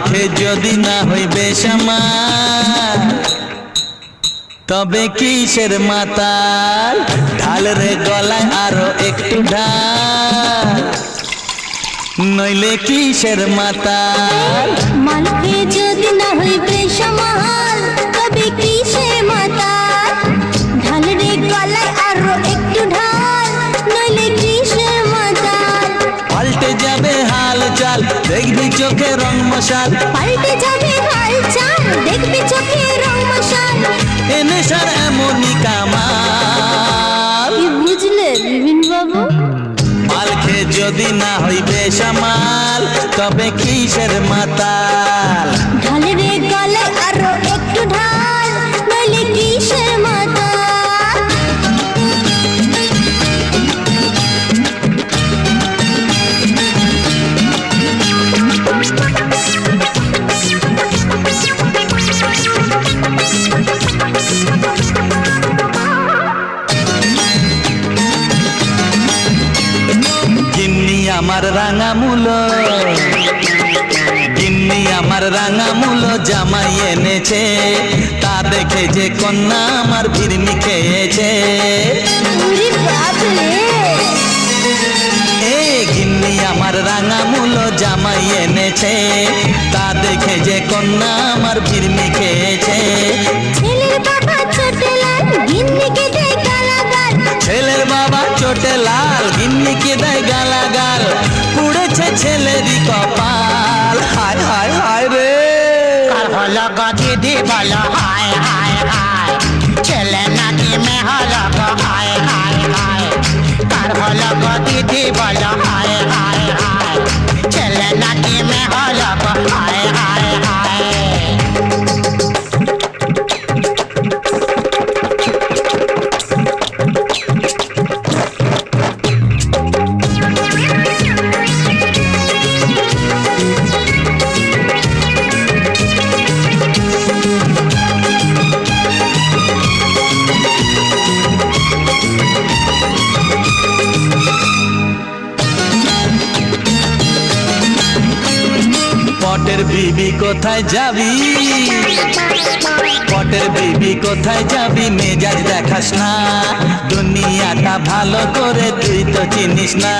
খেয়ে যদি না হইবে সামাল তবে কিসের মাতাল ঢাল রে গলায় আরো একটু ঢাল নইলে কিসের মাতাল মাল খেয়ে যদি না হইবে সামাল তবে কিসের মাতাল ঢাল রে গলায় আরো একটু ঢাল নইলে কিসের মাতাল পাল্টে যাবে হাল চাল দেখবি চোখে রং মশাল পাল্টে যাবে হাল চাল দেখবি চোখে রং মশাল এনে সার এমনই কামাল কি বুঝলে বিপিন বাবু মাল খেয়ে যদি না হইবে সামাল তবে কিসের মাতাল ঢাল রে গলায় আরো একটু ঢাল নইলে কিসের মাতাল গিন্নি আমার রাঙা মূলো গিন্নি আমার রাঙা মূলো জামাই এনেছে তা দেখে যে কন্যা আমার ভিড়মি খেয়েছে ওরে বাপ রে এ গিন্নি আমার রাঙা মূলো জামাই এনেছে তা দেখে যে কন্যা আমার ভিড়মি খেয়েছে ছেলের বাবা ছোটে লাল গিন্নিকে দেয় গালাগাল ছেলের বাবা চোটে লাল গিন্নিকে দেয় গালাগাল পুড়েছে ছেলেরই কপাল হায় হায় হায় রে কার হলো গো দিদি বলো হায় হায় হায় ছেলে নাকি মেয়ে হলো গো হায় হায় হায় কার হলো গো দিদি বলো হায় হায় হায় ছেলে নাকি মেয়ে হলো গো হায় হায় হায় পটের বিবি কোথায় যাবি পটের বিবি কোথায় যাবি মেজাজ দেখাস না দুনিয়াটা ভালো করে তুই তো চিনিস না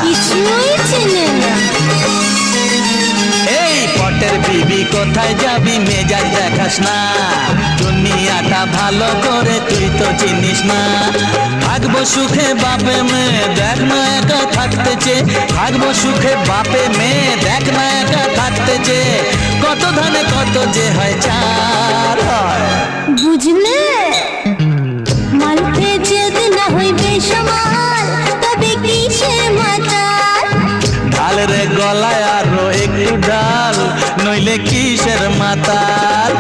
কিছুই চেনে না এই পটের বিবি কোথায় যাবি মেজাজ দেখাস না দুনিয়াটা ভালো করে তুই তো চিনিস না থাকবো সুখে বাপে মেয়ে দেখ না একা থাকতেছে থাকবো সুখে বাপে মেয়ে দেখ না একা থাকতেছে কত ধানে কত যে হয় চার হয় বুঝলে মাল খেয়ে যদি না হইবে সামাল তবে কিসের মাতাল ঢাল রে গলায় আরো একটু ঢাল নইলে কিসের মাতাল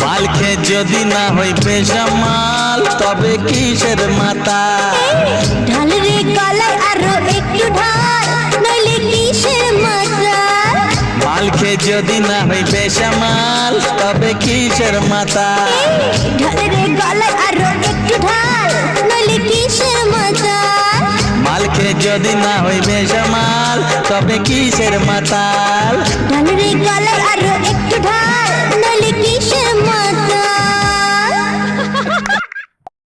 মাল খেয়ে যদি না হইবে সামাল তবে কিসের মাতাল ঢাল রে গলায় আরো একটু ঢাল নইলে কিসের মাতাল মাল খেয়ে যদি না হইবে সামাল তবে কিসের মাতাল ঢাল রে গলায় আরো একটু ঢাল নইলে কিসের মাতাল মাল খেয়ে যদি না হইবে সামাল তবে কিসের মাতাল ঢাল রে গলায় আরো